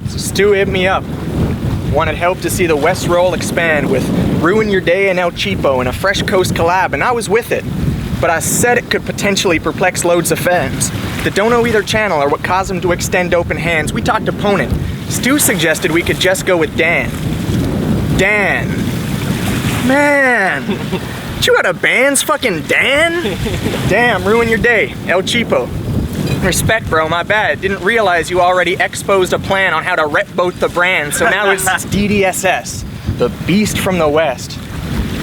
Stu hit me up. Wanted help to see the West Roll expand with Ruin Your Day and El Cheapo and a Fresh Coast collab, and I was with it. But I said it could potentially perplex loads of fans that don't know either channel or what caused them to extend open hands. We talked opponent. Stu suggested we could just go with Dan. Dan. Man. You out of bands, fucking Dan? Damn, Ruin Your Day. El Cheapo. Respect, bro, my bad. Didn't realize you already exposed a plan on how to rep both the brands, so now it's DDSS, the beast from the West.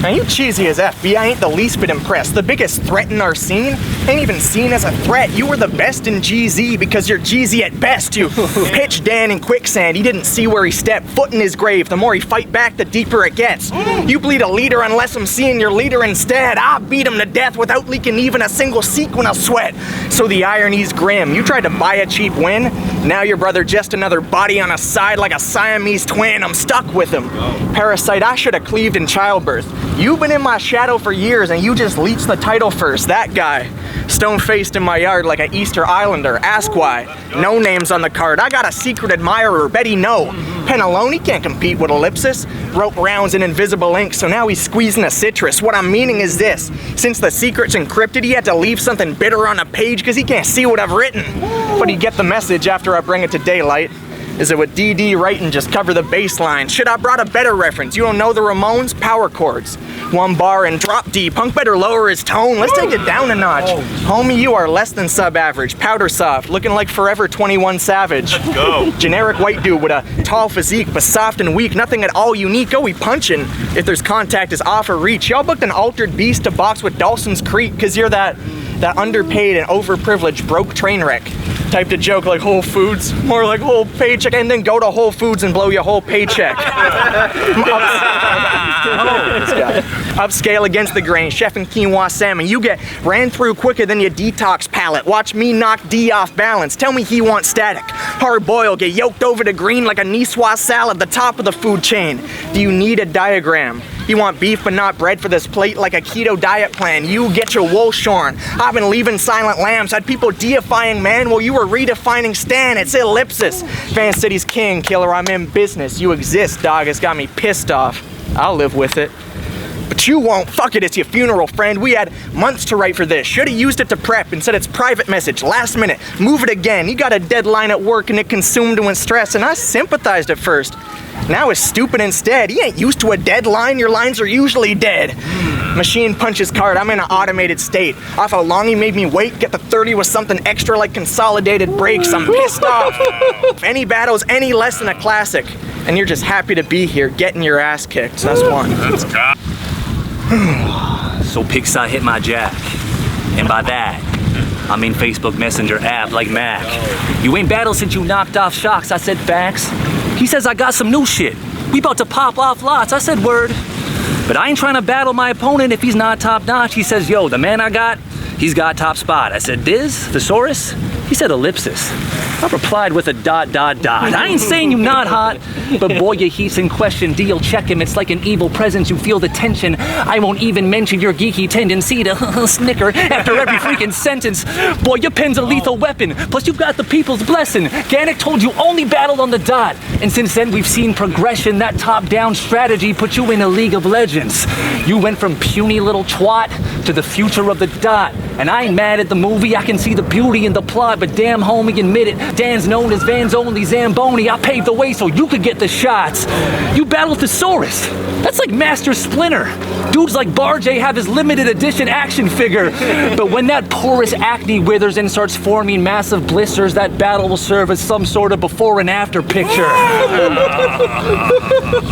Now you cheesy as F, B, I ain't the least bit impressed. The biggest threat in our scene ain't even seen as a threat. You were the best in GZ because you're GZ at best. You pitched Dan in quicksand. He didn't see where he stepped. Foot in his grave. The more he fight back, the deeper it gets. You bleed a leader unless I'm seeing your leader instead. I beat him to death without leaking even a single sequin of sweat. So the irony's grim. You tried to buy a cheap win. Now your brother just another body on a side like a Siamese twin. I'm stuck with him. Parasite, I should have cleaved in childbirth. You've been in my shadow for years and you just leached the title first, that guy. Stone-faced in my yard like an Easter Islander, ask why. No names on the card, I got a secret admirer, Betty no. Penalone can't compete with Ellipsis. Rope rounds in invisible ink, so now he's squeezing a citrus. What I'm meaning is this, since the secret's encrypted, he had to leave something bitter on a page because he can't see what I've written. But he'd get the message after I bring it to daylight. Is it with DD writing just cover the bass line? Shit, I brought a better reference. You don't know the Ramones? Power chords. One bar and drop D. Punk better lower his tone. Let's take it down a notch. Homie, you are less than sub-average. Powder soft, looking like Forever 21 Savage. Let's go. Generic white dude with a tall physique, but soft and weak. Nothing at all unique. Oh, we punchin'. If there's contact, is off or reach. Y'all booked an altered beast to box with Dawson's Creek, cause you're that underpaid and overprivileged broke train wreck. Type to joke like Whole Foods, more like whole paycheck, and then go to Whole Foods and blow your whole paycheck. Upscale against the grain, chef and quinoa salmon. You get ran through quicker than your detox palate. Watch me knock D off balance. Tell me he wants static. Hard boil, get yoked over to green like a niçoise salad, the top of the food chain. Do you need a diagram? You want beef but not bread for this plate like a keto diet plan. You get your wool shorn. I've been leaving silent lambs. Had people deifying man while you were redefining Stan. It's ILLIPSIS. Van City's king, killer, I'm in business. You exist, dog. It's got me pissed off. I'll live with it. But you won't. Fuck it, it's your funeral, friend. We had months to write for this. Should've used it to prep. Instead it's private message. Last minute. Move it again. You got a deadline at work and it consumed with stress. And I sympathized at first. Now it's stupid instead. He ain't used to a deadline. Your lines are usually dead. Machine punches card. I'm in an automated state. Off how long he made me wait. Get the 30 with something extra like consolidated brakes. I'm pissed off. If any battle's any less than a classic, and you're just happy to be here getting your ass kicked. So that's one. Let's go. So Pigsty hit my jack. And by that, I mean Facebook Messenger app like Mac. You ain't battled since you knocked off Shocks. I said facts. He says I got some new shit. We about to pop off lots. I said word. But I ain't trying to battle my opponent if he's not top notch. He says, yo, the man I got, he's got top spot. I said, Diz, Thesaurus? He said ellipsis. I replied with a ... I ain't saying you not hot, but boy, your heat's in question. Deal, check him. It's like an evil presence. You feel the tension. I won't even mention your geeky tendency to snicker after every freaking sentence. Boy, your pen's a lethal weapon. Plus, you've got the people's blessing. Gannick told you only battled on the dot. And since then, we've seen progression. That top-down strategy put you in a League of Legends. You went from puny little twat to the future of the dot. And I ain't mad at the movie. I can see the beauty in the plot, but damn, homie, admit it. Dan's known as Van's only Zamboni. I paved the way so you could get the shots. You battled Thesaurus. That's like Master Splinter. Dudes like Barjay have his limited edition action figure. But when that porous acne withers and starts forming massive blisters, that battle will serve as some sort of before and after picture.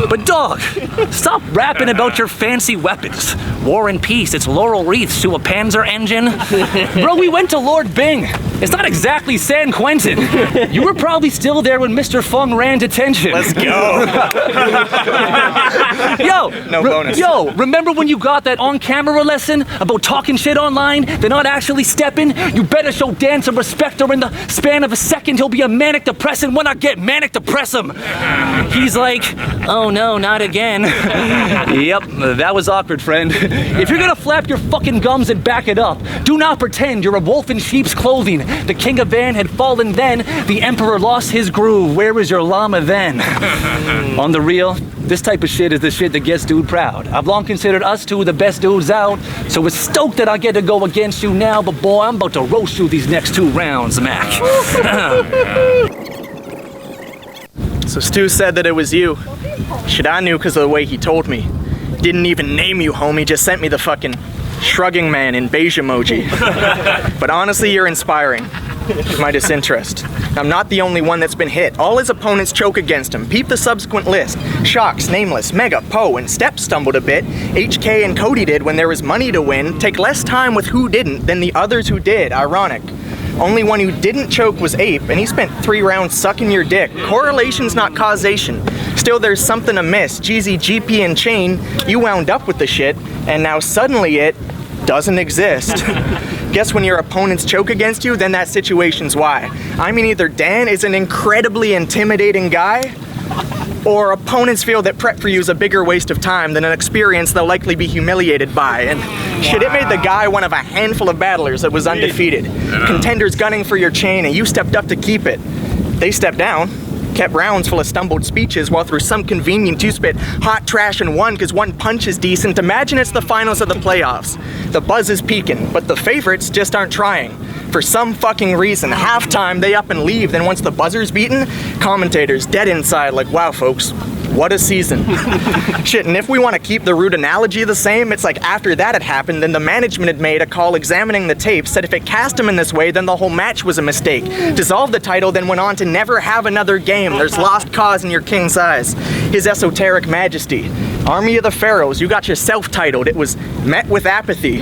But dog, stop rapping about your fancy weapons. War and Peace, it's laurel wreaths to a Panzer engine. Bro, we went to Lord Bing. It's not exactly San Quentin. You were probably still there when Mr. Fung ran detention. Let's go. No bonus. Yo, remember when you got that on-camera lesson about talking shit online, then not actually stepping? You better show Dan some respect, or in the span of a second, he'll be a manic depressant when I get manic depress him. He's like, oh no, not again. Yep, that was awkward, friend. If you're gonna flap your fucking gums and back it up, do not pretend you're a wolf in sheep's clothing. The king of Van had fallen then, the emperor lost his groove. Where was your llama then? On the real, this type of shit is the shit that gets dude proud. I've long considered us two the best dudes out, so it's stoked that I get to go against you now, but boy, I'm about to roast you these next 2 rounds, Mac. So Stu said that it was you. Shit, I knew because of the way he told me. Didn't even name you, homie, just sent me the fucking shrugging man in beige emoji. But honestly, you're inspiring. My disinterest. I'm not the only one that's been hit. All his opponents choke against him. Peep the subsequent list. Shocks, Nameless, Mega, Poe, and Step stumbled a bit. HK and Cody did when there was money to win. Take less time with who didn't than the others who did. Ironic. Only one who didn't choke was Ape, and he spent 3 rounds sucking your dick. Correlation's not causation. Still, there's something amiss. Jeezy, GP, and Chain, you wound up with the shit, and now suddenly it doesn't exist. Guess when your opponents choke against you, then that situation's why. I mean, either Dan is an incredibly intimidating guy, or opponents feel that prep for you is a bigger waste of time than an experience they'll likely be humiliated by. And shit, it made the guy one of a handful of battlers that was undefeated. Contenders gunning for your chain, and you stepped up to keep it. They stepped down, kept rounds full of stumbled speeches, while through some convenient you spit hot trash and won because one punch is decent. Imagine it's the finals of the playoffs. The buzz is peaking, but the favorites just aren't trying. For some fucking reason, halftime they up and leave, then once the buzzer's beaten, commentators dead inside like, wow folks, what a season. Shit, and if we want to keep the rude analogy the same, it's like after that had happened, then the management had made a call examining the tape, said if it cast him in this way, then the whole match was a mistake. Dissolved the title, then went on to never have another game. There's lost cause in your king's eyes. His esoteric majesty. Army of the Pharaohs, you got yourself titled. It was met with apathy.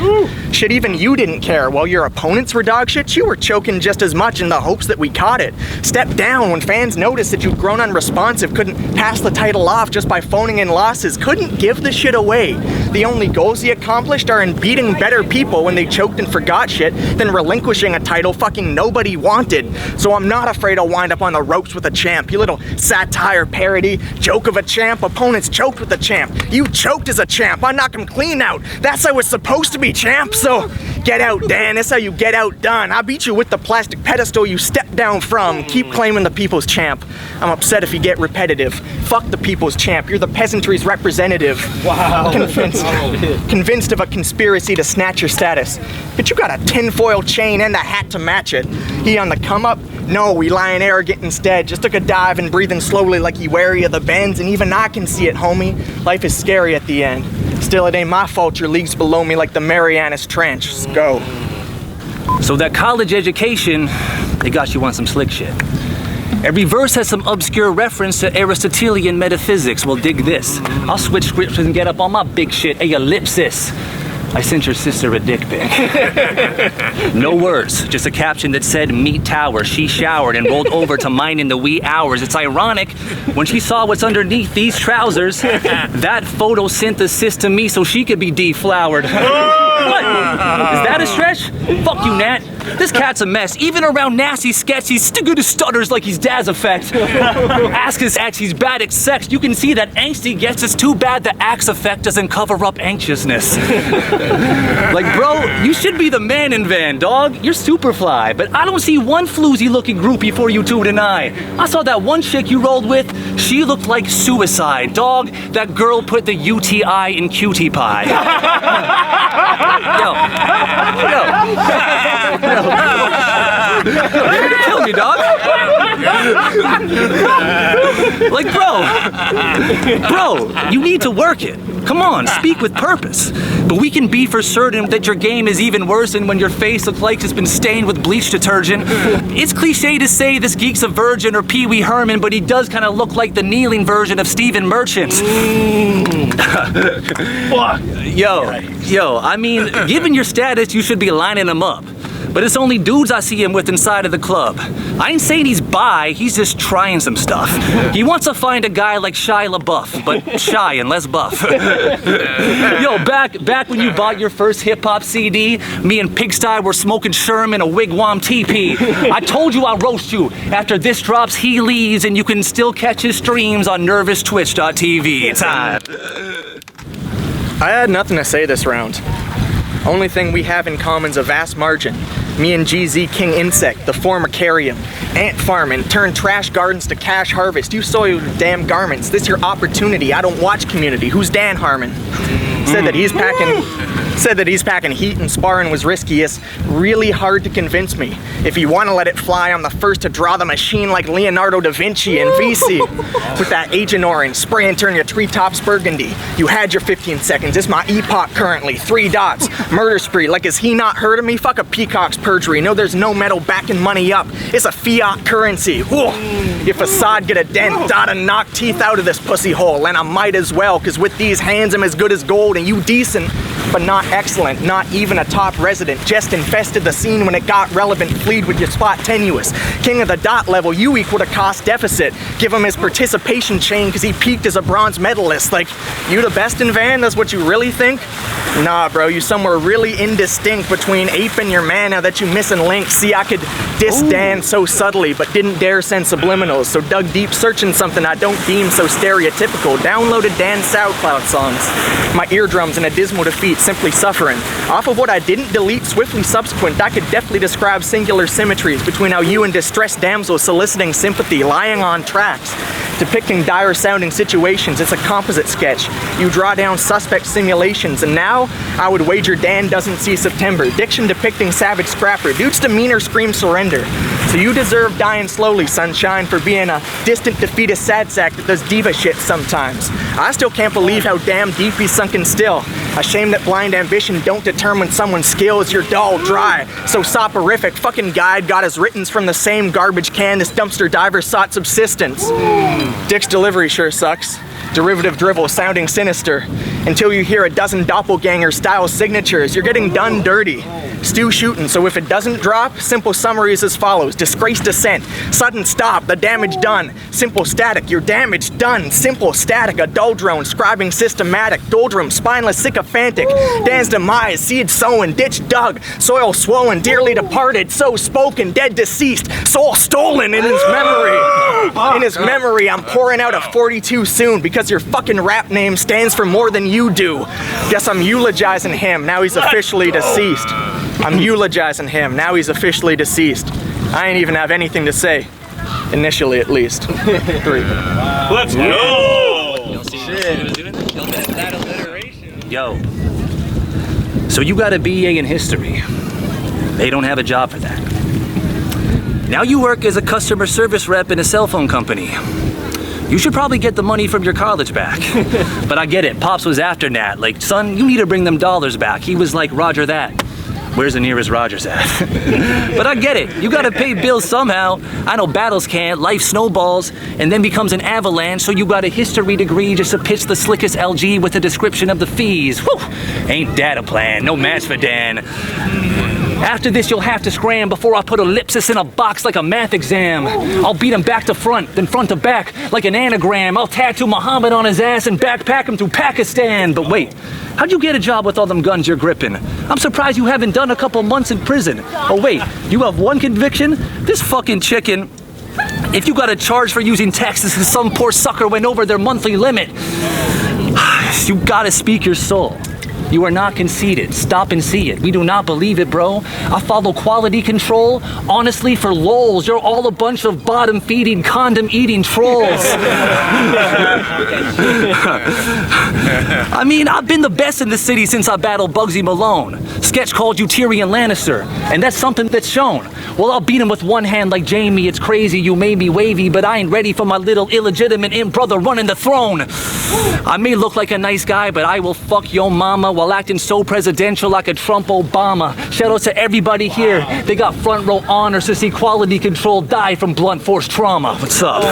Shit, even you didn't care. While your opponents were dog shit, you were choking just as much in the hopes that we caught it. Step down when fans noticed that you'd grown unresponsive, couldn't pass the title off just by phoning in losses, couldn't give the shit away. The only goals he accomplished are in beating better people when they choked and forgot shit than relinquishing a title fucking nobody wanted. So I'm not afraid I'll wind up on the ropes with a champ. You little satire parody, joke of a champ, opponents choked with a champ. You choked as a champ, I knock him clean out. That's how it's supposed to be, champ. So get out, Dan, that's how you get outdone. I beat you with the plastic pedestal you stepped down from. Keep claiming the people's champ. I'm upset if you get repetitive. Fuck the people's champ, you're the peasantry's representative. Wow. Convinced of a conspiracy to snatch your status. But you got a tinfoil chain and a hat to match it. He on the come up? No, we lying arrogant instead. Just took a dive and breathing slowly like he wary of the bends, and even I can see it, homie. Life is scary at the end. Still, it ain't my fault you're leagues below me like the Marianas Trench. Let's go. So that college education, they got you on some slick shit. Every verse has some obscure reference to Aristotelian metaphysics. Well, dig this. I'll switch scriptures and get up on my big shit. ILLIPSIS. I sent your sister a dick pic. No words, just a caption that said, meet tower. She showered and rolled over to mine in the wee hours. It's ironic, when she saw what's underneath these trousers, that photosynthesis to me so she could be deflowered. What? Is that a stretch? Fuck you, Nat. This cat's a mess. Even around nasty sketch, he's still good as stutters like he's Daz effect. Ask his ex, he's bad at sex. You can see that angst he gets. It's too bad the axe effect doesn't cover up anxiousness. Like, bro, you should be the man in Van, dog. You're super fly, but I don't see one floozy looking groupie for you to deny. I saw that one chick you rolled with. She looked like suicide. Dog, that girl put the UTI in cutie pie. Yo. Kill me, dog. Like, bro, you need to work it. Come on, speak with purpose. But we can be for certain that your game is even worse than when your face looks like it's been stained with bleach detergent. It's cliche to say this geek's a virgin or Pee Wee Herman, but he does kind of look like the kneeling version of Stephen Merchant. Yo, I mean, given your status, you should be lining them up. But it's only dudes I see him with inside of the club. I ain't saying he's bi, he's just trying some stuff. He wants to find a guy like Shia LaBeouf, but shy and less buff. Yo, back when you bought your first hip-hop CD, me and Pigsty were smoking Sherm in a wigwam teepee. I told you I'll roast you. After this drops, he leaves, and you can still catch his streams on nervoustwitch.tv. Time. I had nothing to say this round. Only thing we have in common's a vast margin. Me and GZ King Insect, the formicarium, ant farming, turn trash gardens to cash harvest. You soil your damn garments. This your opportunity. I don't watch Community. Who's Dan Harmon? Said that he's packing heat and sparring was risky. It's really hard to convince me. If you want to let it fly, I'm the first to draw the machine like Leonardo da Vinci and VC. With that Agent Orange, spray and turn your treetops burgundy. You had your 15 seconds. It's my epoch currently. 3 dots. Murder spree. Like, has he not heard of me? Fuck a peacock's perjury. No, there's no metal backing money up. It's a fiat currency. Whew. If Assad get a dent, I'd knock teeth out of this pussy hole. And I might as well, cause with these hands I'm as good as gold, and you decent, but not excellent, not even a top resident. Just infested the scene when it got relevant, fleed with your spot tenuous. King of the dot level, you equal to cost deficit. Give him his participation chain cause he peaked as a bronze medalist. Like, you the best in Van? That's what you really think? Nah, bro, you somewhere really indistinct between ape and your mana that you missing links. See, I could diss Dan so subtly, but didn't dare send subliminals, so dug deep searching something I don't deem so stereotypical. Downloaded Dan's SoundCloud songs. My eardrums in a dismal defeat, simply suffering. Off of what I didn't delete swiftly subsequent, I could deftly describe singular symmetries between how you and distressed damsels soliciting sympathy, lying on tracks. Depicting dire sounding situations, it's a composite sketch. You draw down suspect simulations, and now I would wager Dan doesn't see September. Diction depicting savage scrapper, dude's demeanor screams surrender. So you deserve dying slowly, sunshine, for being a distant defeatist sad sack that does diva shit sometimes. I still can't believe how damn deep he's sunken still. A shame that blind ambition don't determine someone's skills. You're dull, dry, so soporific. Fucking guide got his writtens from the same garbage can this dumpster diver sought subsistence. Dick's delivery sure sucks. Derivative drivel sounding sinister. Until you hear a dozen doppelganger style signatures, you're getting done dirty. Stew shooting, so if it doesn't drop, simple summaries as follows. Disgrace descent, sudden stop, the damage done. Simple static, your damage done. Simple static, a dull drone, scribing systematic. Doldrum, spineless, sycophantic. Dan's demise, seed sown, ditch dug. Soil swollen, dearly departed, so spoken, dead deceased. Soul stolen in his memory. In his memory, I'm pouring out a 42 soon because your fucking rap name stands for more than you do. Guess I'm eulogizing him, now he's officially deceased. I'm eulogizing him, now he's officially deceased. I ain't even have anything to say. Initially, at least. 3. Let's go! Yo. So you got a BA in history. They don't have a job for that. Now you work as a customer service rep in a cell phone company. You should probably get the money from your college back. But I get it, Pops was after Nat. Like, son, you need to bring them dollars back. He was like, Roger that. Where's the nearest Rogers at? But I get it. You gotta pay bills somehow. I know battles can't. Life snowballs and then becomes an avalanche, so you got a history degree just to pitch the slickest LG with a description of the fees. Whew! Ain't that a plan? No match for Dan. After this, you'll have to scram before I put ILLIPSIS in a box like a math exam. I'll beat him back to front, then front to back like an anagram. I'll tattoo Muhammad on his ass and backpack him to Pakistan. But wait, how'd you get a job with all them guns you're gripping? I'm surprised you haven't done a couple months in prison. Oh wait, you have one conviction? This fucking chicken. If you got a charge for using Texas because some poor sucker went over their monthly limit. You gotta speak your soul. You are not conceited. Stop and see it. We do not believe it, bro. I follow quality control. Honestly, for lols, you're all a bunch of bottom-feeding, condom-eating trolls. I mean, I've been the best in the city since I battled Bugsy Malone. Sketch called you Tyrion Lannister, and that's something that's shown. Well, I'll beat him with one hand like Jamie. It's crazy, you may be wavy, but I ain't ready for my little illegitimate in-brother running the throne. I may look like a nice guy, but I will fuck your mama while acting so presidential like a Trump Obama. Shout out to everybody here. They got front row honors to see quality control die from blunt force trauma. What's up?